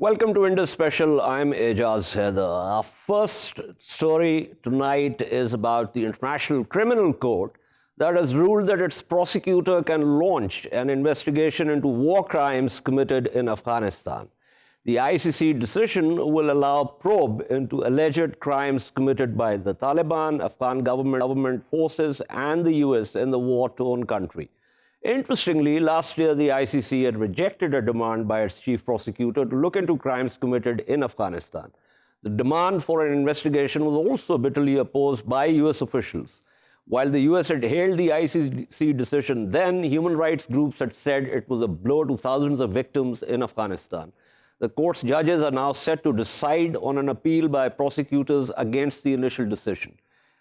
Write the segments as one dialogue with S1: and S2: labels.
S1: Welcome to Indus Special. I'm Ejaz Haider. Our first story tonight is about the International Criminal Court that has ruled that its prosecutor can launch an investigation into war crimes committed in Afghanistan. The ICC decision will allow probe into alleged crimes committed by the Taliban, Afghan government forces, and the US in the war-torn country. Interestingly, last year the ICC had rejected a demand by its chief prosecutor to look into crimes committed in Afghanistan. The demand for an investigation was also bitterly opposed by US officials. While the US had hailed the ICC decision, then human rights groups had said it was a blow to thousands of victims in Afghanistan. The court's judges are now set to decide on an appeal by prosecutors against the initial decision.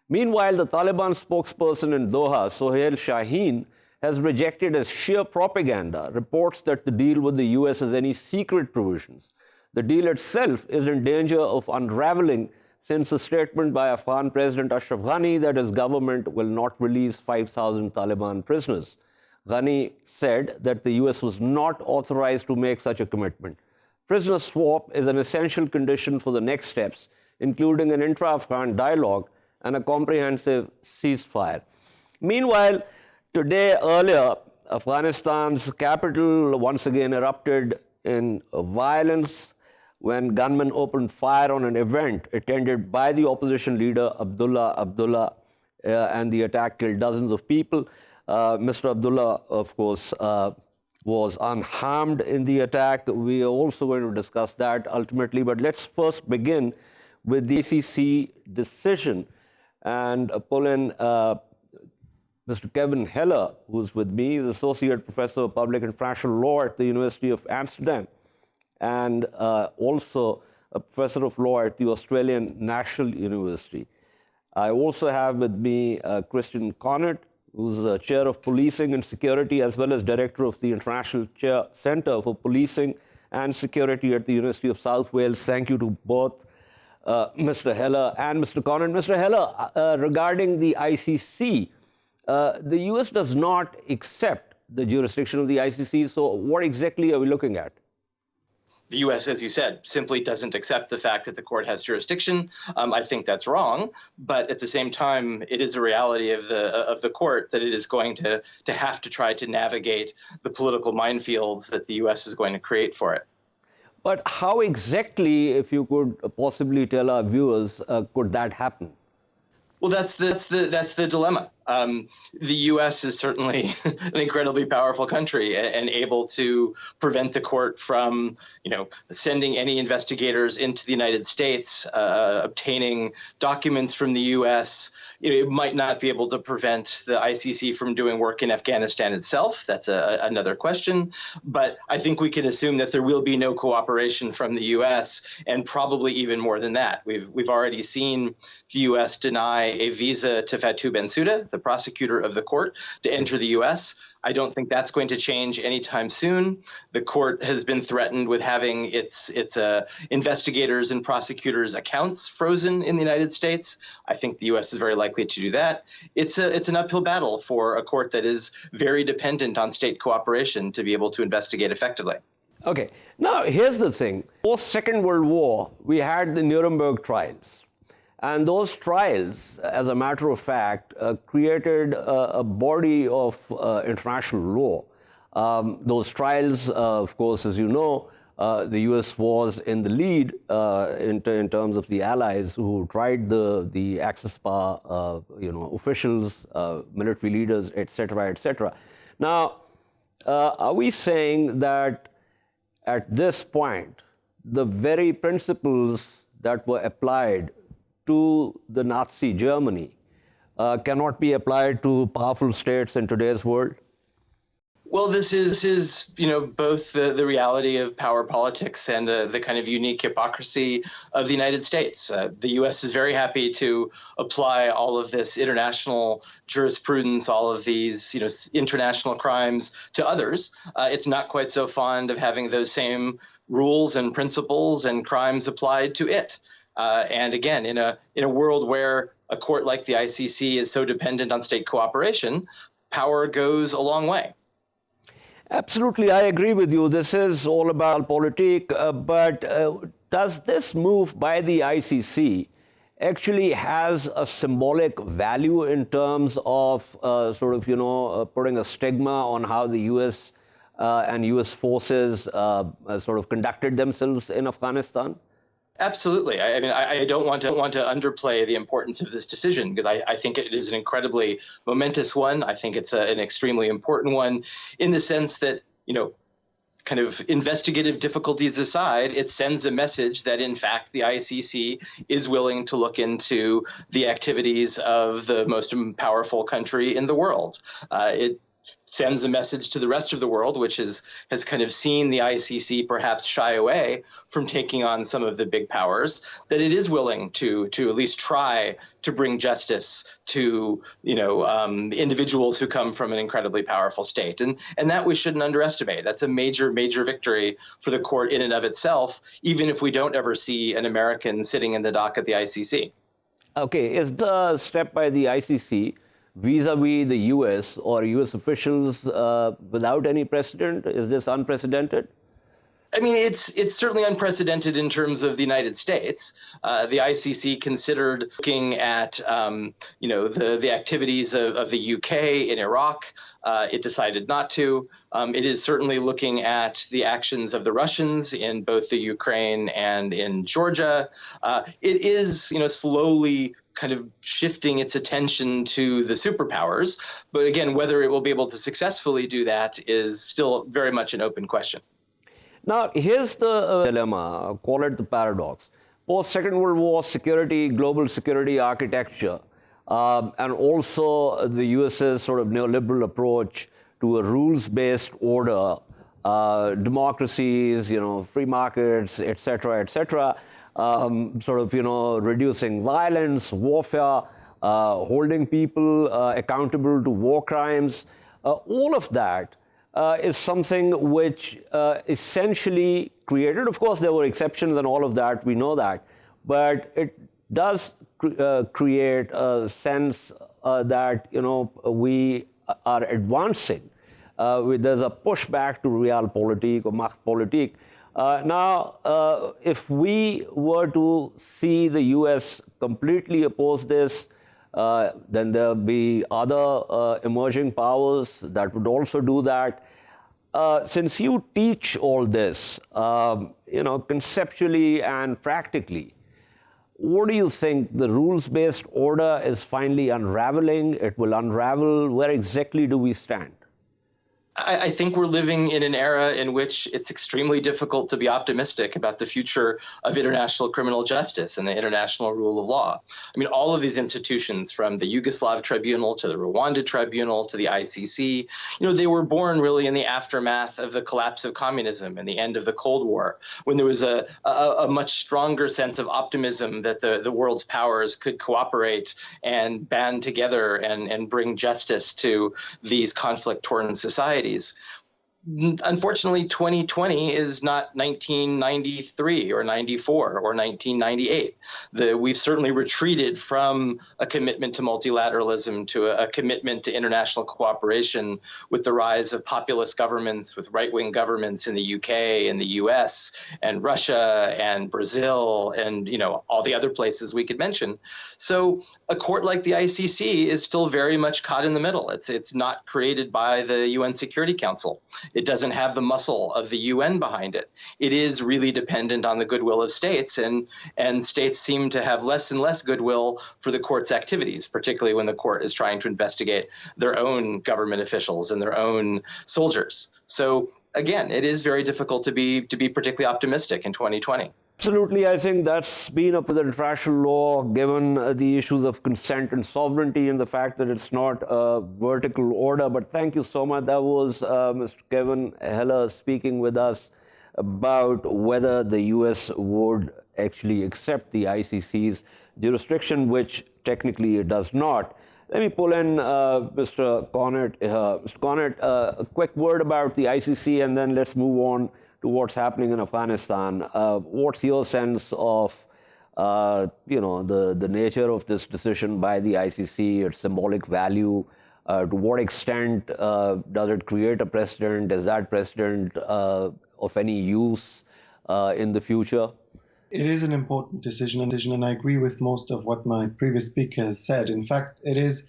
S1: Meanwhile, the Taliban spokesperson in Doha, Sohail Shaheen, has rejected as sheer propaganda reports that the deal with the US has any secret provisions. The deal itself is in danger of unraveling since a statement by Afghan President Ashraf Ghani that his government will not release 5,000 Taliban prisoners. Ghani said that the US was not authorized to make such a commitment. Prisoner swap is an essential condition for the next steps, including an intra-Afghan dialogue and a comprehensive ceasefire. Meanwhile, earlier, Afghanistan's capital once again erupted in violence when gunmen opened fire on an event attended by the opposition leader Hamdullah, and the attack killed dozens of people. Mr. Hamdullah, of course, was unharmed in the attack. We are also going to discuss that ultimately, but let's first begin with the ICC decision and pull in Mr. Kevin Heller, who's with me. He's Associate Professor of Public International Law at the University of Amsterdam and also a Professor of Law at the Australian National University. I also have with me Christian Kaunert, who's Chair of Policing and Security, as well as Director of the International Centre for Policing and Security at the University of South Wales. Thank you to both Mr. Heller and Mr. Kaunert. Mr. Heller, regarding the ICC, the US does not accept the jurisdiction of the ICC, so what exactly are we looking at?
S2: The U.S., as you said, simply doesn't accept the fact that the court has jurisdiction. I think that's wrong, but at the same time, it is a reality of the court that it is going to have to try to navigate the political minefields that the U.S. is going to create for it.
S1: But how exactly, if you could possibly tell our viewers, could that happen?
S2: Well, that's the dilemma. The U.S. is certainly an incredibly powerful country and able to prevent the court from, sending any investigators into the United States, obtaining documents from the U.S. It might not be able to prevent the ICC from doing work in Afghanistan itself. That's another question. But I think we can assume that there will be no cooperation from the U.S. and probably even more than that. We've already seen the U.S. deny a visa to Fatou Bensouda, the prosecutor of the court, to enter the U.S. I don't think that's going to change anytime soon. The court has been threatened with having its investigators and prosecutors' accounts frozen in the United States. I think the U.S. is very likely to do that. It's an uphill battle for a court that is very dependent on state cooperation to be able to investigate effectively.
S1: Okay. Now, here's the thing. Post-Second World War, we had the Nuremberg trials. And those trials, as a matter of fact, created a body of international law. Those trials, of course, as you know, the U.S. was in the lead in terms of the allies who tried the Axis power, officials, military leaders, etc., etc. Now, are we saying that at this point, the very principles that were applied to the Nazi Germany cannot be applied to powerful states in today's world?
S2: Well, this is both the reality of power politics and the kind of unique hypocrisy of the United States. The U.S. is very happy to apply all of this international jurisprudence, all of these international crimes to others. It's not quite so fond of having those same rules and principles and crimes applied to it. And again, in a world where a court like the ICC is so dependent on state cooperation, power goes a long way.
S1: Absolutely, I agree with you. This is all about politique, but does this move by the ICC actually has a symbolic value in terms of putting a stigma on how the U.S. And U.S. forces sort of conducted themselves in Afghanistan?
S2: Absolutely. I mean, I don't want to underplay the importance of this decision, because I think it is an incredibly momentous one. I think it's an extremely important one in the sense that, kind of investigative difficulties aside, it sends a message that, in fact, the ICC is willing to look into the activities of the most powerful country in the world. It sends a message to the rest of the world, which has kind of seen the ICC perhaps shy away from taking on some of the big powers, that it is willing to at least try to bring justice to individuals who come from an incredibly powerful state, and that we shouldn't underestimate. That's a major victory for the court in and of itself, even if we don't ever see an American sitting in the dock at the ICC.
S1: Okay, is the step by the ICC vis-a-vis the U.S. or U.S. officials without any precedent? Is this unprecedented?
S2: I mean, it's certainly unprecedented in terms of the United States. The ICC considered looking at, the activities of the UK in Iraq. It decided not to. It is certainly looking at the actions of the Russians in both the Ukraine and in Georgia. It is, slowly kind of shifting its attention to the superpowers. But again, whether it will be able to successfully do that is still very much an open question.
S1: Now, here's the dilemma, call it the paradox. Post-Second World War security, global security architecture, and also the US's sort of neoliberal approach to a rules-based order, democracies, free markets, et cetera, reducing violence, warfare, holding people accountable to war crimes. All of that is something which essentially created, of course, there were exceptions and all of that, we know that, but it does create a sense that, we are advancing. There's a pushback to realpolitik or Machtpolitik. Now, if we were to see the U.S. completely oppose this, then there'll be other emerging powers that would also do that. Since you teach all this, conceptually and practically, what do you think? The rules-based order is finally unraveling? It will unravel. Where exactly do we stand?
S2: I think we're living in an era in which it's extremely difficult to be optimistic about the future of international criminal justice and the international rule of law. I mean, all of these institutions, from the Yugoslav Tribunal to the Rwanda Tribunal to the ICC, they were born really in the aftermath of the collapse of communism and the end of the Cold War, when there was a much stronger sense of optimism that the world's powers could cooperate and band together and bring justice to these conflict-torn societies. Unfortunately, 2020 is not 1993 or 94 or 1998. We've certainly retreated from a commitment to multilateralism to a commitment to international cooperation with the rise of populist governments, with right-wing governments in the UK and the US and Russia and Brazil and, all the other places we could mention. So a court like the ICC is still very much caught in the middle. It's not created by the UN Security Council. It doesn't have the muscle of the UN behind it. It is really dependent on the goodwill of states, and states seem to have less and less goodwill for the court's activities, particularly when the court is trying to investigate their own government officials and their own soldiers. So again, it is very difficult to be particularly optimistic in 2020.
S1: Absolutely. I think that's been up with international law, given the issues of consent and sovereignty and the fact that it's not a vertical order. But thank you so much. That was Mr. Kevin Heller speaking with us about whether the U.S. would actually accept the ICC's jurisdiction, which technically it does not. Let me pull in Mr. Kaunert. Mr. Kaunert, a quick word about the ICC, and then let's move on to what's happening in Afghanistan. What's your sense of, the nature of this decision by the ICC, its symbolic value, To what extent does it create a precedent? Is that precedent of any use in the future?
S3: It is an important decision, and I agree with most of what my previous speaker has said. In fact, it is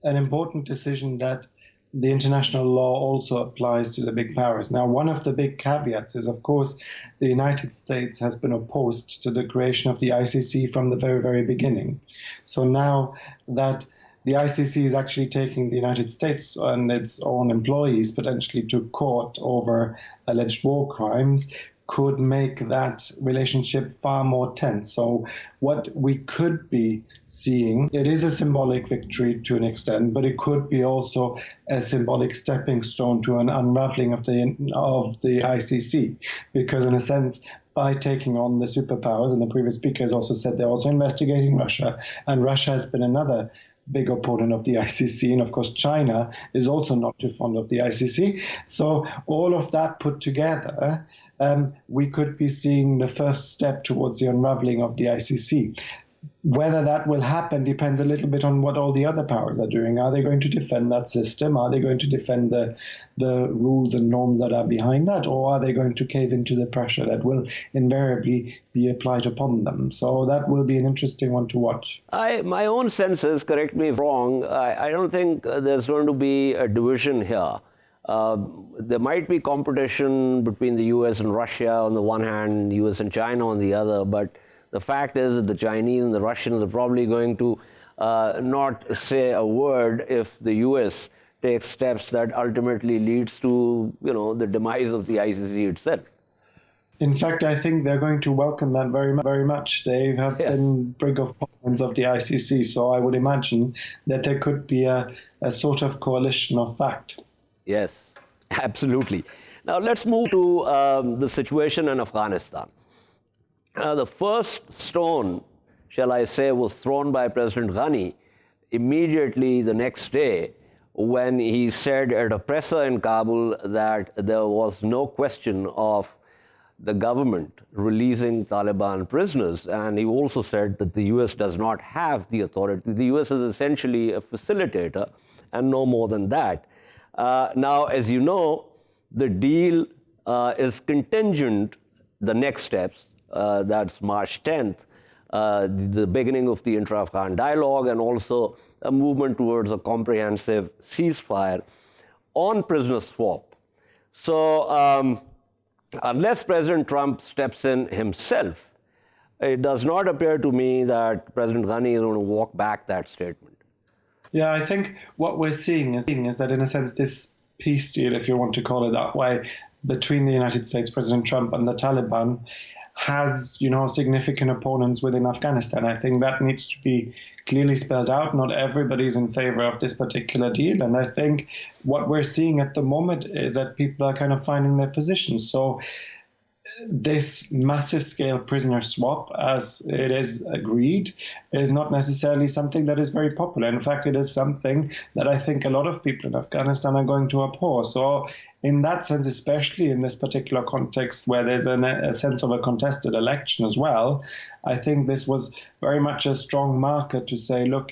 S3: an important decision that the international law also applies to the big powers. Now, one of the big caveats is, of course, the United States has been opposed to the creation of the ICC from the very, very beginning. So now that the ICC is actually taking the United States and its own employees potentially to court over alleged war crimes, could make that relationship far more tense. So what we could be seeing, it is a symbolic victory to an extent, but it could be also a symbolic stepping stone to an unraveling of the ICC, because in a sense, by taking on the superpowers, and the previous speaker has also said they're also investigating Russia, and Russia has been another big opponent of the ICC, and of course China is also not too fond of the ICC. So all of that put together, we could be seeing the first step towards the unraveling of the ICC. Whether that will happen depends a little bit on what all the other powers are doing. Are they going to defend that system? Are they going to defend the rules and norms that are behind that? Or are they going to cave into the pressure that will invariably be applied upon them? So that will be an interesting one to watch.
S1: My own sense is, correct me if wrong, I don't think there's going to be a division here. There might be competition between the US and Russia on the one hand, the US and China on the other, but the fact is that the Chinese and the Russians are probably going to not say a word if the US takes steps that ultimately leads to, the demise of the ICC itself.
S3: In fact, I think they're going to welcome that very, very much. They have been big opponents of the ICC, so I would imagine that there could be a sort of coalition of fact.
S1: Yes, absolutely. Now let's move to the situation in Afghanistan. The first stone, shall I say, was thrown by President Ghani immediately the next day when he said at a presser in Kabul that there was no question of the government releasing Taliban prisoners. And he also said that the US does not have the authority. The US is essentially a facilitator and no more than that. Now, as you know, the deal is contingent, the next steps, that's March 10th, the beginning of the intra-Afghan dialogue, and also a movement towards a comprehensive ceasefire on prisoner swap. So unless President Trump steps in himself, it does not appear to me that President Ghani is going to walk back that statement.
S3: Yeah, I think what we're seeing is that, in a sense, this peace deal, if you want to call it that way, between the United States, President Trump, and the Taliban has, significant opponents within Afghanistan. I think that needs to be clearly spelled out. Not everybody is in favor of this particular deal. And I think what we're seeing at the moment is that people are kind of finding their positions. So this massive scale prisoner swap, as it is agreed, is not necessarily something that is very popular. In fact, it is something that I think a lot of people in Afghanistan are going to abhor. So in that sense, especially in this particular context where there's a sense of a contested election as well, I think this was very much a strong marker to say, look,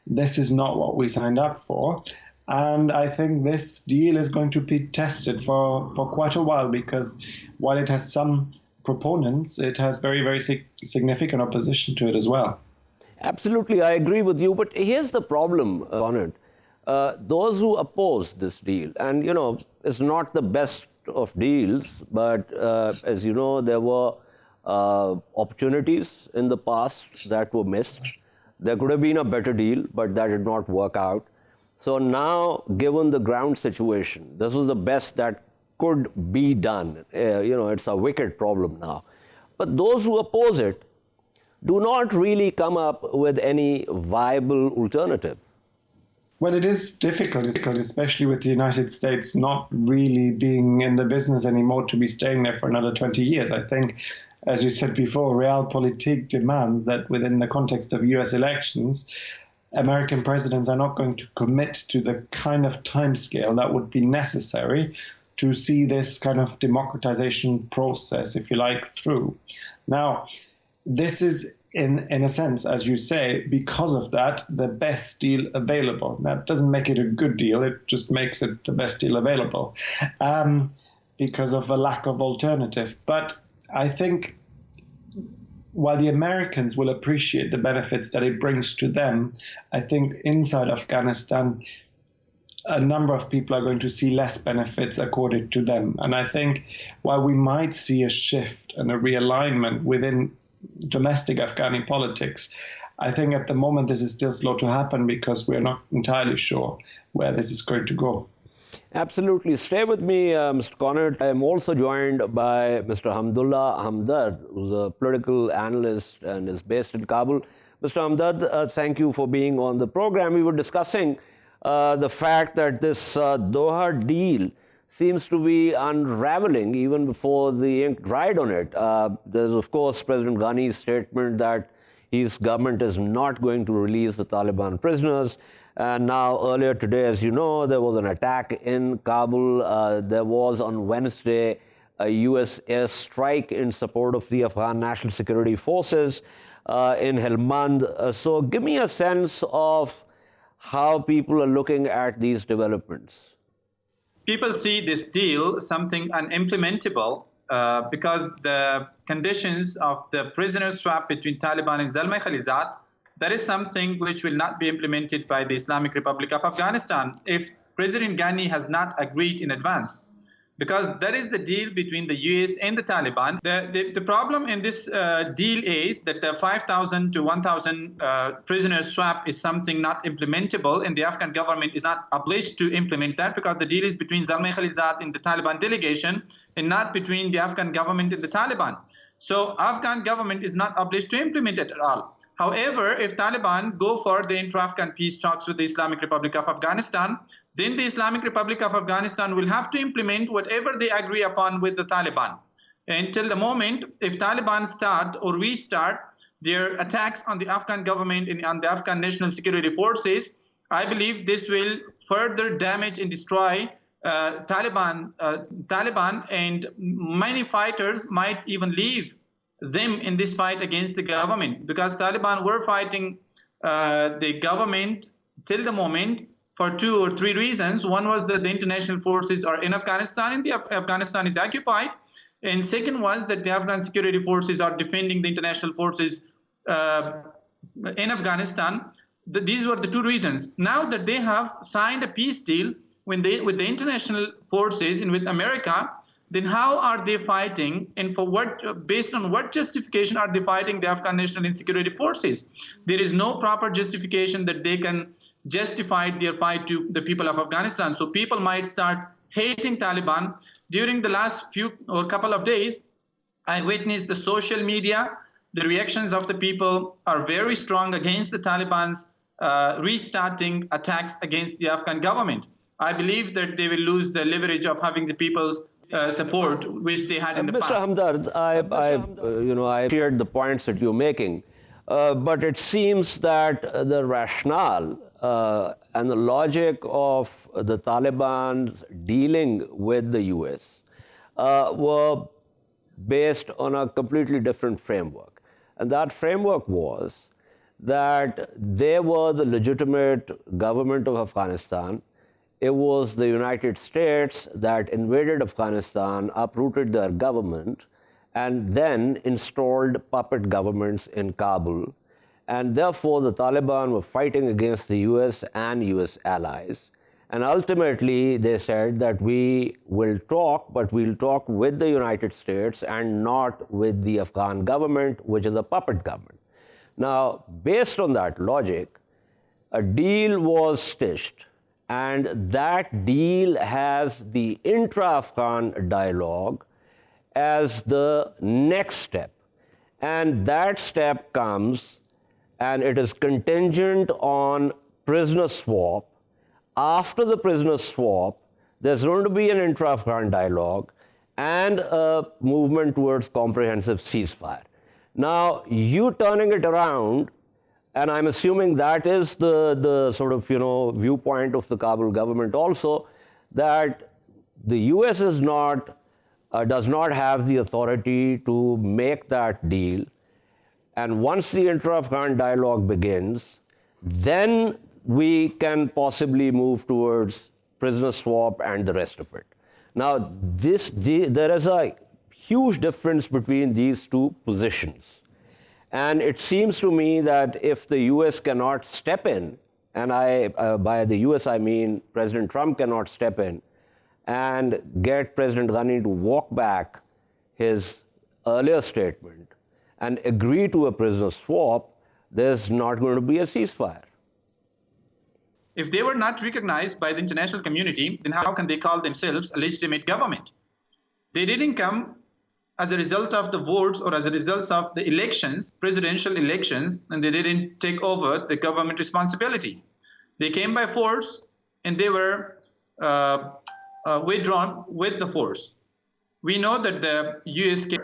S3: this is not what we signed up for. And I think this deal is going to be tested for quite a while, because while it has some proponents, it has very, very significant opposition to it as well.
S1: Absolutely, I agree with you. But here's the problem, Kaunert. Those who oppose this deal, and, it's not the best of deals, but as you know, there were opportunities in the past that were missed. There could have been a better deal, but that did not work out. So now, given the ground situation, this was the best that could be done. It's a wicked problem now. But those who oppose it do not really come up with any viable alternative.
S3: Well, it is difficult, especially with the United States not really being in the business anymore to be staying there for another 20 years. I think, as you said before, realpolitik demands that within the context of US elections, American presidents are not going to commit to the kind of timescale that would be necessary to see this kind of democratization process, if you like, through. Now, this is in a sense, as you say, because of that, the best deal available. That doesn't make it a good deal, it just makes it the best deal available because of a lack of alternative. But I think while the Americans will appreciate the benefits that it brings to them, I think inside Afghanistan, a number of people are going to see less benefits accorded to them. And I think while we might see a shift and a realignment within domestic Afghani politics, I think at the moment this is still slow to happen because we're not entirely sure where this is going to go.
S1: Absolutely. Stay with me, Mr. Kaunert. I am also joined by Mr. Hamdullah Hamdard, who's a political analyst and is based in Kabul. Mr. Hamdard, thank you for being on the program. We were discussing the fact that this Doha deal seems to be unraveling even before the ink dried on it. There's, of course, President Ghani's statement that his government is not going to release the Taliban prisoners. And now, earlier today, as you know, there was an attack in Kabul. There was on Wednesday a U.S. airstrike in support of the Afghan National Security Forces in Helmand. So give me a sense of how people are looking at these developments.
S4: People see this deal something unimplementable because the conditions of the prisoner swap between Taliban and Zalmay Khalilzad, that is something which will not be implemented by the Islamic Republic of Afghanistan if President Ghani has not agreed in advance. Because that is the deal between the US and the Taliban. The problem in this deal is that the 5,000 to 1,000 prisoner swap is something not implementable, and the Afghan government is not obliged to implement that because the deal is between Zalmay Khalilzad and the Taliban delegation and not between the Afghan government and the Taliban. So Afghan government is not obliged to implement it at all. However, if Taliban go for the intra-Afghan peace talks with the Islamic Republic of Afghanistan, then the Islamic Republic of Afghanistan will have to implement whatever they agree upon with the Taliban. Until the moment, if Taliban start or restart their attacks on the Afghan government and on the Afghan National Security Forces, I believe this will further damage and destroy Taliban, and many fighters might even leave them in this fight against the government, because Taliban were fighting the government till the moment for 2 or 3 reasons. One was that the international forces are in Afghanistan and Afghanistan is occupied. And second was that the Afghan security forces are defending the international forces in Afghanistan. These were the 2 reasons. Now that they have signed a peace deal with the international forces and with America, then how are they fighting, and for what, based on what justification are they fighting the Afghan National and Security Forces? There is no proper justification that they can justify their fight to the people of Afghanistan. So people might start hating Taliban. During the last few or couple of days, I witnessed the social media. The reactions of the people are very strong against the Taliban's restarting attacks against the Afghan government. I believe that they will lose the leverage of having the people's support, which they had in the past.
S1: Mr. Hamdard, I shared the points that you're making, but it seems that the rationale and the logic of the Taliban dealing with the U.S. Were based on a completely different framework. And that framework was that they were the legitimate government of Afghanistan. It was the United States that invaded Afghanistan, uprooted their government, and then installed puppet governments in Kabul. And therefore, the Taliban were fighting against the US and US allies. And ultimately, they said that we will talk, but we'll talk with the United States and not with the Afghan government, which is a puppet government. Now, based on that logic, a deal was stitched. And that deal has the intra-Afghan dialogue as the next step. And that step comes, and it is contingent on prisoner swap. After the prisoner swap, there's going to be an intra-Afghan dialogue and a movement towards comprehensive ceasefire. Now, you turning it around, and I'm assuming that is the sort of, viewpoint of the Kabul government also, that the US is does not have the authority to make that deal. And once the inter-Afghan dialogue begins, then we can possibly move towards prisoner swap and the rest of it. Now, there is a huge difference between these two positions. And it seems to me that if the US cannot step in, and by the US I mean President Trump cannot step in and get President Ghani to walk back his earlier statement and agree to a prisoner swap, there's not going to be a ceasefire.
S4: If they were not recognized by the international community, then how can they call themselves a legitimate government? They didn't come as a result of the votes or as a result of the elections, presidential elections, and they didn't take over the government responsibilities. They came by force, and they were withdrawn with the force. We know that the US came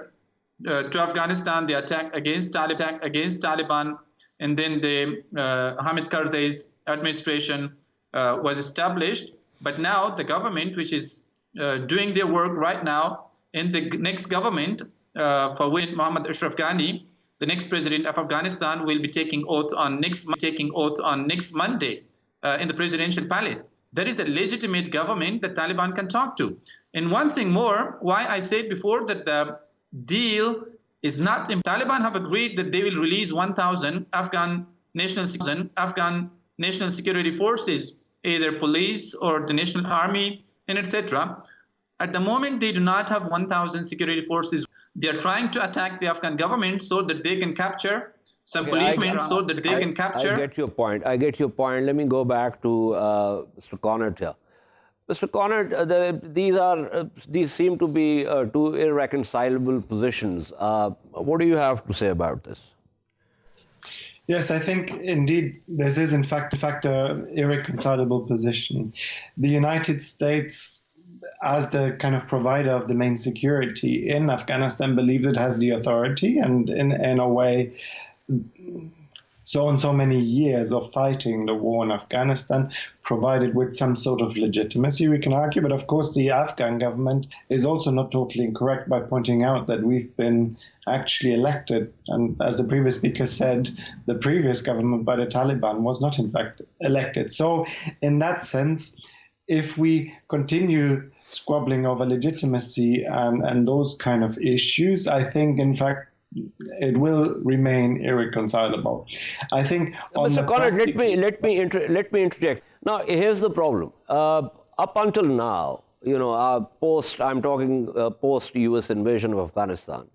S4: to Afghanistan, they attacked against Taliban, and then the Hamid Karzai's administration was established. But now the government, which is doing their work right now, in the next government for which Mohammad Ashraf Ghani, the next president of Afghanistan, will be taking oath on next Monday in the presidential palace. That is a legitimate government that Taliban can talk to. And one thing more, why I said before that the deal is not. Taliban have agreed that they will release 1,000 Afghan national security forces, either police or the national army, and etc. At the moment, they do not have 1,000 security forces. They are trying to attack the Afghan government so that they can capture some policemen, so that they can capture.
S1: I get your point. Let me go back to Mr. Kaunert here. Mr. Kaunert, these seem to be two irreconcilable positions. What do you have to say about this?
S3: Yes, I think indeed this is in fact an irreconcilable position. The United States, as the kind of provider of the main security in Afghanistan, believes it has the authority, and in a way, so many years of fighting the war in Afghanistan provided with some sort of legitimacy, we can argue. But of course, the Afghan government is also not totally incorrect by pointing out that we've been actually elected. And as the previous speaker said, the previous government by the Taliban was not in fact elected. So in that sense, if we continue squabbling over legitimacy and those kind of issues, I think, in fact, it will remain irreconcilable. I think.
S1: Mr. Kaunert, let me interject. Now, here's the problem. Up until now, I'm talking post-U.S. invasion of Afghanistan.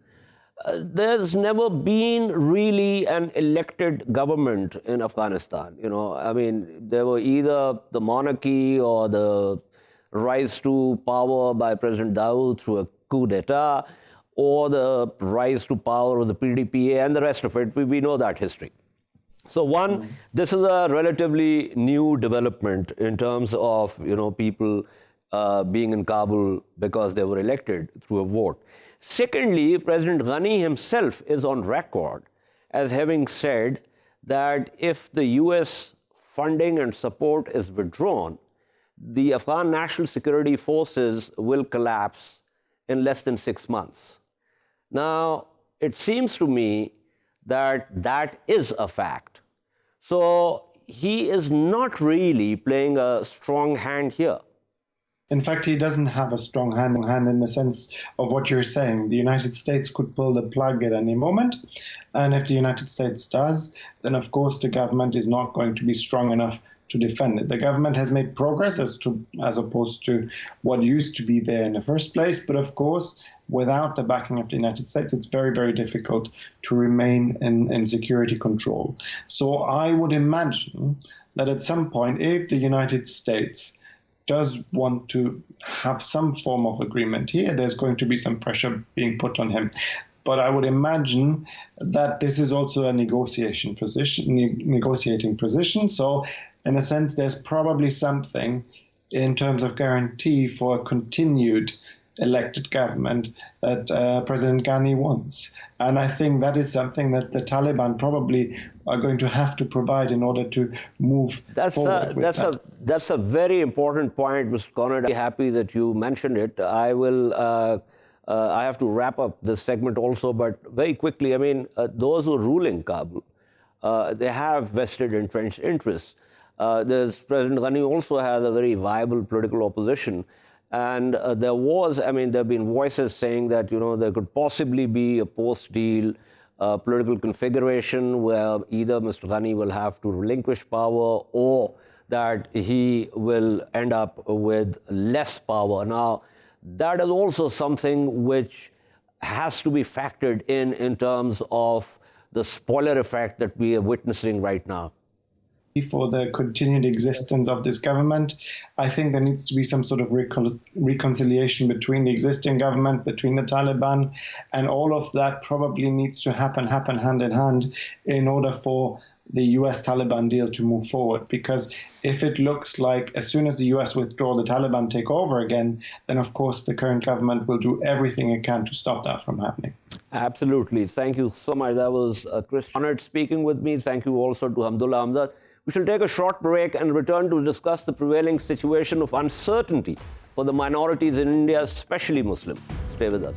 S1: There's never been really an elected government in Afghanistan. There were either the monarchy or the rise to power by President Dawood through a coup d'etat, or the rise to power of the PDPA and the rest of it. We know that history. So this is a relatively new development in terms of people being in Kabul because they were elected through a vote. Secondly, President Ghani himself is on record as having said that if the US funding and support is withdrawn, the Afghan National Security Forces will collapse in less than 6 months. Now, it seems to me that that is a fact. So he is not really playing a strong hand here.
S3: In fact, he doesn't have a strong hand in the sense of what you're saying. The United States could pull the plug at any moment. And if the United States does, then of course the government is not going to be strong enough to defend it. The government has made progress as opposed to what used to be there in the first place. But of course, without the backing of the United States, it's very, very difficult to remain in security control. So I would imagine that at some point, if the United States does want to have some form of agreement here, there's going to be some pressure being put on him. But I would imagine that this is also a negotiating position. So in a sense, there's probably something in terms of guarantee for a continued elected government that President Ghani wants. And I think that is something that the Taliban probably are going to have to provide in order to move forward with that.
S1: That's a very important point, Mr. Kaunert. I'm happy that you mentioned it. I will I have to wrap up this segment also, but very quickly, I mean, those who are ruling Kabul, they have vested entrenched interests. President Ghani also has a very viable political opposition. And there have been voices saying that, there could possibly be a post-deal political configuration where either Mr. Ghani will have to relinquish power or that he will end up with less power. Now, that is also something which has to be factored in terms of the spoiler effect that we are witnessing right now.
S3: For the continued existence of this government, I think there needs to be some sort of reconciliation between the existing government, between the Taliban, and all of that probably needs to happen hand in hand in order for the US-Taliban deal to move forward. Because if it looks like as soon as the US withdraw, the Taliban take over again, then of course the current government will do everything it can to stop that from happening.
S1: Absolutely. Thank you so much. That was Chris Kaunert speaking with me. Thank you also to Hamdullah Hamdard. We shall take a short break and return to discuss the prevailing situation of uncertainty for the minorities in India, especially Muslims. Stay with us.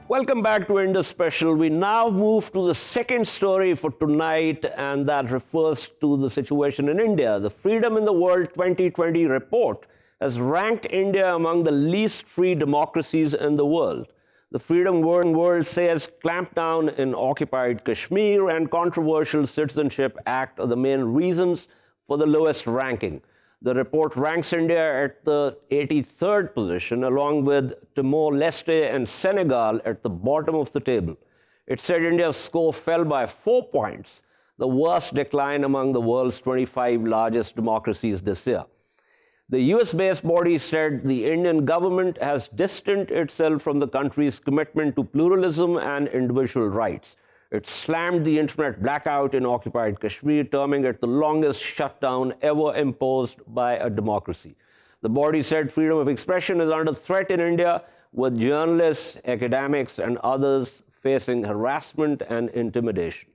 S1: Welcome back to Indus Special. We now move to the second story for tonight, and that refers to the situation in India. The Freedom in the World 2020 report has ranked India among the least free democracies in the world. The Freedom World says clampdown in occupied Kashmir and controversial Citizenship Act are the main reasons for the lowest ranking. The report ranks India at the 83rd position, along with Timor-Leste and Senegal at the bottom of the table. It said India's score fell by 4 points, the worst decline among the world's 25 largest democracies this year. The US-based body said the Indian government has distanced itself from the country's commitment to pluralism and individual rights. It slammed the internet blackout in occupied Kashmir, terming it the longest shutdown ever imposed by a democracy. The body said freedom of expression is under threat in India, with journalists, academics, and others facing harassment and intimidation.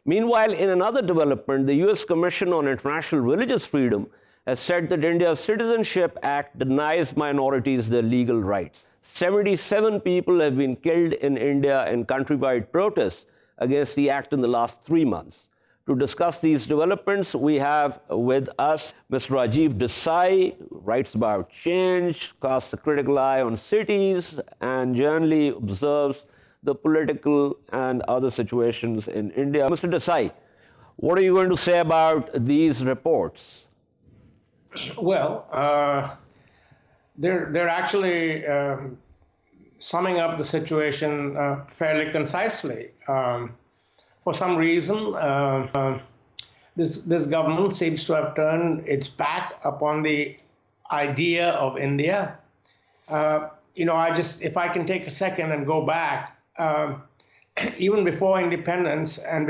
S1: Meanwhile, in another development, the US Commission on International Religious Freedom has said that India's Citizenship Act denies minorities their legal rights. 77 people have been killed in India in countrywide protests against the act in the last 3 months. To discuss these developments, we have with us Mr. Rajiv Desai, who writes about change, casts a critical eye on cities, and generally observes the political and other situations in India. Mr. Desai, what are you going to say about these reports?
S5: Well, they're actually summing up the situation fairly concisely. For some reason, this government seems to have turned its back upon the idea of India. If I can take a second and go back, even before independence and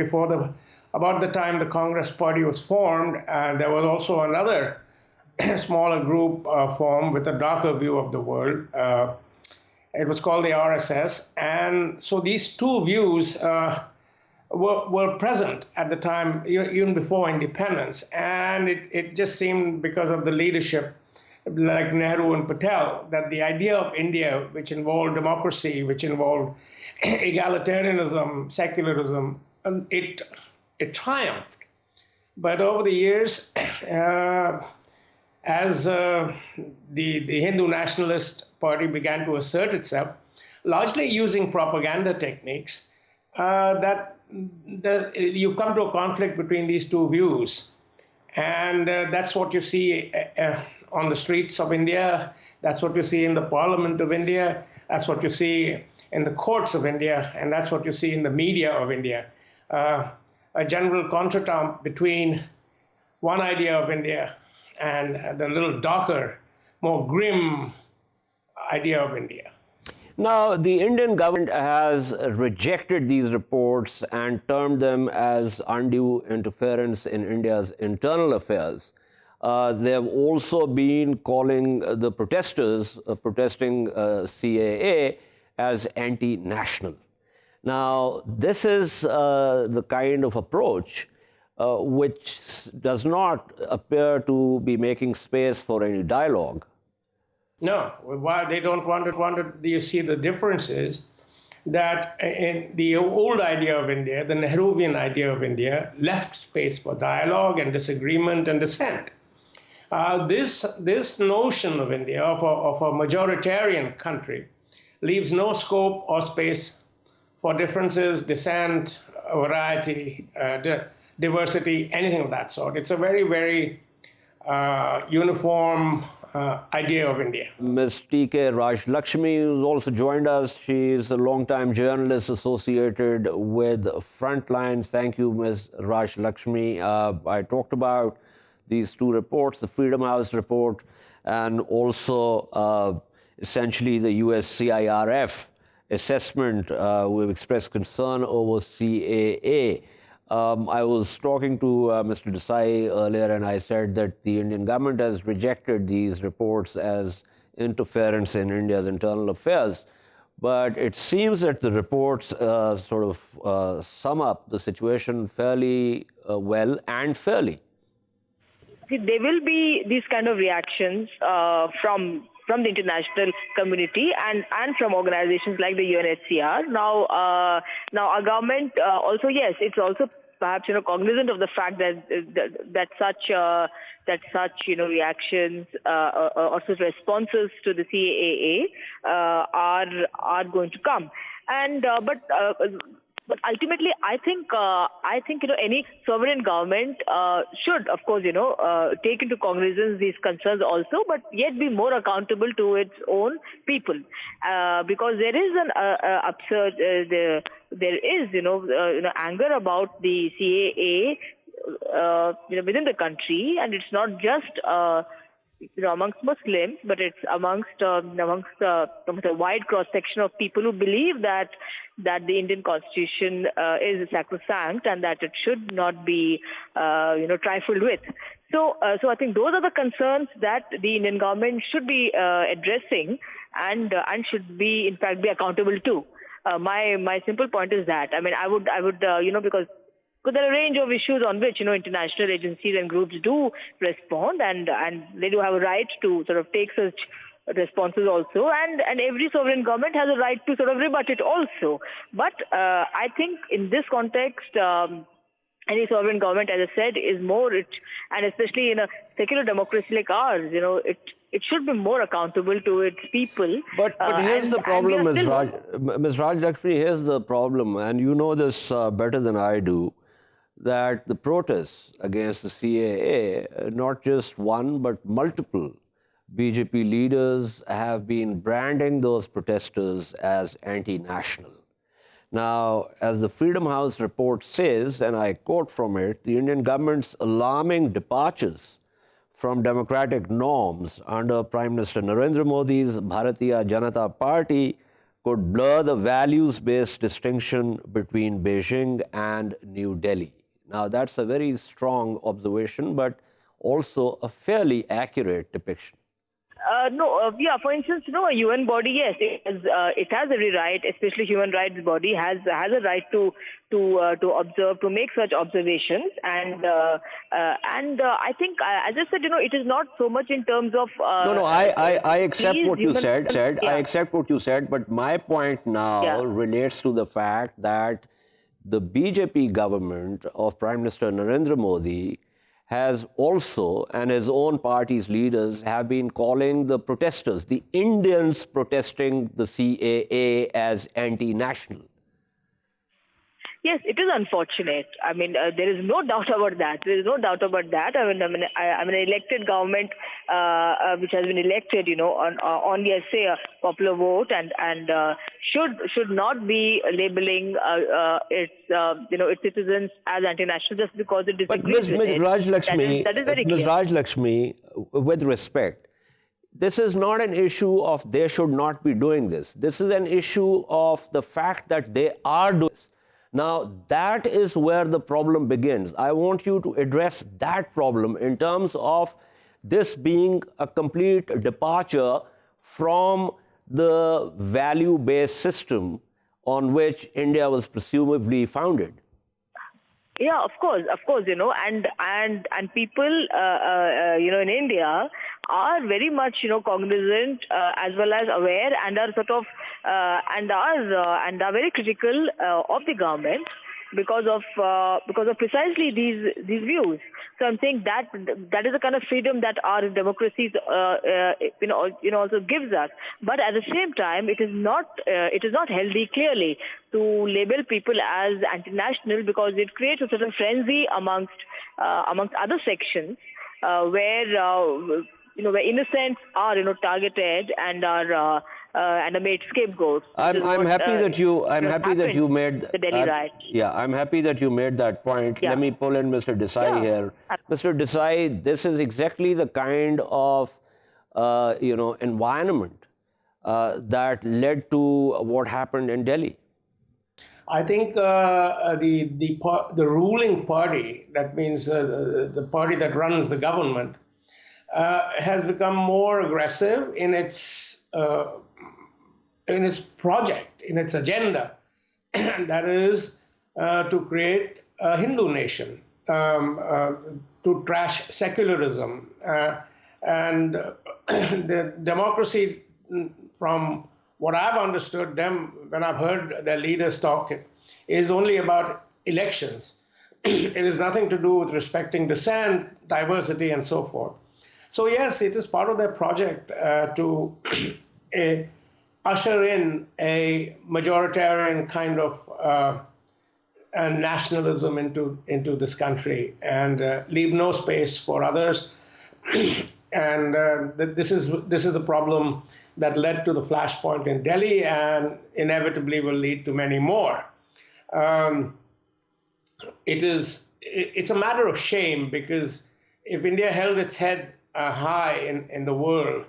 S5: about the time the Congress Party was formed, there was also another smaller group formed with a darker view of the world. It was called the RSS. And so these two views were present at the time, even before independence. And it just seemed, because of the leadership, like Nehru and Patel, that the idea of India, which involved democracy, which involved egalitarianism, secularism, it triumphed. But over the years, as the Hindu nationalist party began to assert itself, largely using propaganda techniques, you come to a conflict between these two views. And that's what you see on the streets of India. That's what you see in the Parliament of India. That's what you see in the courts of India. And that's what you see in the media of India. A general contretemps between one idea of India and the little darker, more grim idea of India.
S1: Now, the Indian government has rejected these reports and termed them as undue interference in India's internal affairs. They have also been calling the protesters protesting CAA as anti-national. Now, this is the kind of approach which does not appear to be making space for any dialogue.
S5: No, why they don't want it. You see, the difference is that in the old idea of India, the Nehruvian idea of India, left space for dialogue and disagreement and dissent. This notion of India, of a majoritarian country, leaves no scope or space for differences, dissent, variety, diversity, anything of that sort. It's a very, very uniform idea of India.
S1: Ms. T.K. Raklakshmi, who's also joined us. She is a long-time journalist associated with Frontline. Thank you, Ms. Raklakshmi. I talked about these two reports, the Freedom House report and also essentially the US CIRF assessment. We've expressed concern over CAA. I was talking to Mr. Desai earlier, and I said that the Indian government has rejected these reports as interference in India's internal affairs. But it seems that the reports sort of sum up the situation fairly well and fairly.
S6: There will be these kind of reactions from the international community and from organizations like the UNHCR. Now our government also, yes, it's also perhaps cognizant of the fact that such reactions or such responses to the CAA are going to come. And but ultimately, I think any sovereign government should, of course, take into cognizance these concerns also, but yet be more accountable to its own people, because there is an absurd, there is anger about the CAA, within the country, and it's not just amongst Muslims, but it's amongst a wide cross section of people who believe that the Indian Constitution is sacrosanct and that it should not be trifled with. So I think those are the concerns that the Indian government should be addressing and should be, in fact, be accountable to. My simple point is that I would because there are a range of issues on which international agencies and groups do respond, and they do have a right to sort of take such responses also, and every sovereign government has a right to sort of rebut it also. But I think in this context, any sovereign government, as I said, is more, and especially in a secular democracy like ours, it should be more accountable to its people.
S1: But here's the problem, Ms. Raklakshmi, here's the problem, and you know this better than I do, that the protests against the CAA, not just one but multiple BJP leaders have been branding those protesters as anti-national. Now, as the Freedom House report says, and I quote from it, the Indian government's alarming departures from democratic norms under Prime Minister Narendra Modi's Bharatiya Janata Party could blur the values-based distinction between Beijing and New Delhi. Now, that's a very strong observation, but also a fairly accurate depiction.
S6: For instance, a UN body, yes, it has every right, especially human rights body has a right to observe, to make such observations, and I think, as I said, it is not so much in terms of.
S1: I accept what you said.
S6: Yeah.
S1: I accept what you said, but my point now relates to the fact that the BJP government of Prime Minister Narendra Modi has also, and his own party's leaders have been calling the protesters, the Indians protesting the CAA, as anti-national.
S6: Yes, it is unfortunate. There is no doubt about that. There is no doubt about that. I'm an elected government, which has been elected, on yes, say, a popular vote, and should not be labeling its citizens as anti-national just because it disagrees with it.
S1: Raklakshmi,
S6: that is very clear.
S1: Ms. Raklakshmi, with respect, this is not an issue of they should not be doing this. This is an issue of the fact that they are doing this. Now, that is where the problem begins. I want you to address that problem in terms of this being a complete departure from the value-based system on which India was presumably founded.
S6: Yeah, of course, and people, in India are very much, cognizant as well as aware, and are sort of and are very critical of the government because of precisely these views. So I'm saying that is the kind of freedom that our democracies also gives us. But at the same time, it is not healthy clearly to label people as anti-national, because it creates a certain frenzy amongst other sections where innocents are targeted and are made scapegoats.
S1: I'm happy that you made
S6: the Delhi riot.
S1: Yeah, I'm happy that you made that point.
S6: Yeah.
S1: Let me pull in Mr. Desai here. Mr. Desai, this is exactly the kind of environment that led to what happened in Delhi.
S5: I think the ruling party, that means the party that runs the government, has become more aggressive in its project, in its agenda, that is to create a Hindu nation, to trash secularism, and the democracy, from what I've understood them when I've heard their leaders talk, is only about elections. It has nothing to do with respecting dissent, diversity, and so forth. So yes, it is part of their project to usher in a majoritarian kind of nationalism into this country and leave no space for others. And this is the problem that led to the flashpoint in Delhi, and inevitably will lead to many more. It's a matter of shame, because if India held its head high in the world,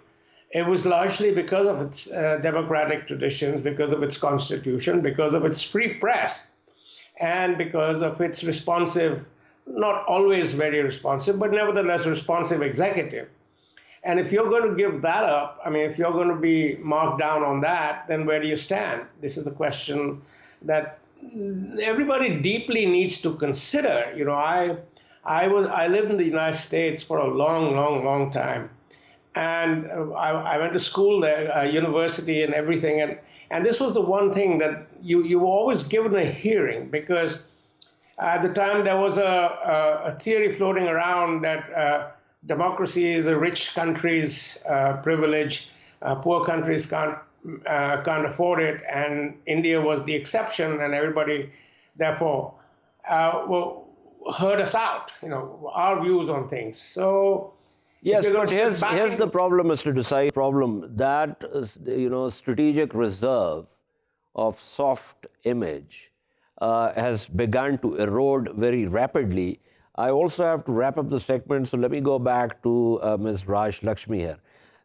S5: it was largely because of its democratic traditions, because of its constitution, because of its free press, and because of its responsive, not always very responsive, but nevertheless responsive executive. And if you're going to give that up, I mean, if you're going to be marked down on that, then where do you stand? This is the question that everybody deeply needs to consider. You know, I lived in the United States for a long time, and I went to school there, university and everything, and this was the one thing that you were always given a hearing, because at the time there was a theory floating around that democracy is a rich country's privilege, poor countries can't afford it, and India was the exception, and everybody therefore heard us out, our views on things. So
S1: yes, but here's the problem, Mr. Desai. Problem that strategic reserve of soft image has begun to erode very rapidly. I also have to wrap up the segment, so let me go back to Ms. Raklakshmi here.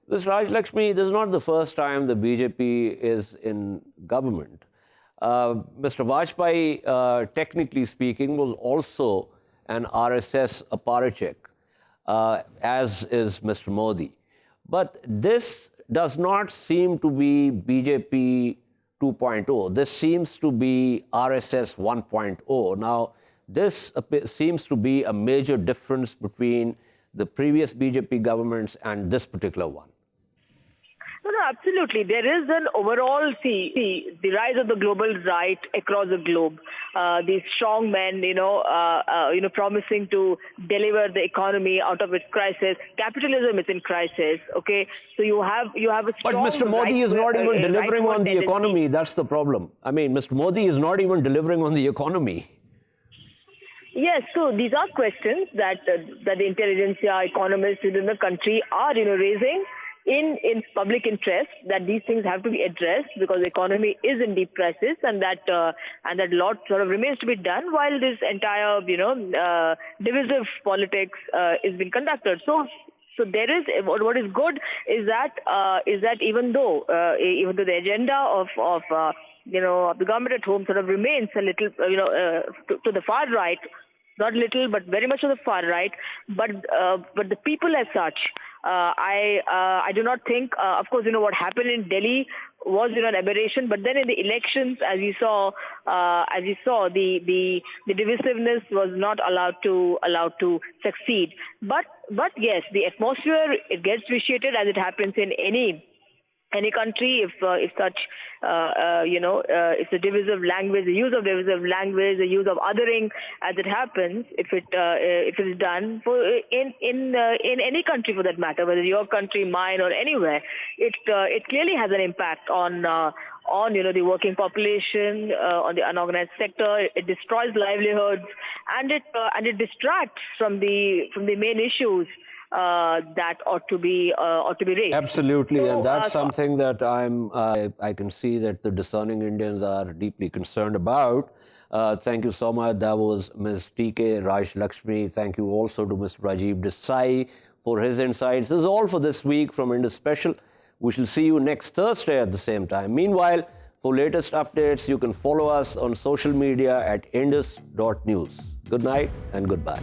S1: Ms. Raklakshmi, this is not the first time the BJP is in government. Mr. Vajpayee, technically speaking, was also an RSS apparatchik, as is Mr. Modi. But this does not seem to be BJP 2.0. This seems to be RSS 1.0. Now, this seems to be a major difference between the previous BJP governments and this particular one.
S6: No, absolutely. There is an overall, the rise of the global right across the globe. These strong men, promising to deliver the economy out of its crisis. Capitalism is in crisis. Okay, so you have a strong.
S1: But Mr. Modi is not even delivering on the economy. That's the problem. I mean, Mr. Modi is not even delivering on the economy.
S6: Yes, so these are questions that the intelligentsia, economists within the country are raising in public interest, that these things have to be addressed because the economy is in deep crisis, and that a lot sort of remains to be done while this entire divisive politics is being conducted. So there is, what is good is that even though the agenda of the government at home sort of remains a little to the far right. Not little, but very much on the far right. But the people as such I do not think, of course, what happened in Delhi was an aberration, but then in the elections, as you saw, the divisiveness was not allowed to succeed. But yes, the atmosphere, it gets vitiated as it happens in any country if such if the divisive language, the use of divisive language, the use of othering as it happens, if it is done in any country for that matter, whether your country, mine, or anywhere, it clearly has an impact on the working population, on the unorganized sector. It destroys livelihoods, and it distracts from the main issues that ought to be raised.
S1: Absolutely, so, and that's something that I can see that the discerning Indians are deeply concerned about. Thank you so much. That was Ms. T.K. Raklakshmi. Thank you also to Mr. Rajiv Desai for his insights. This is all for this week from Indus Special. We shall see you next Thursday at the same time. Meanwhile, for latest updates, you can follow us on social media at indus.news. Good night and goodbye.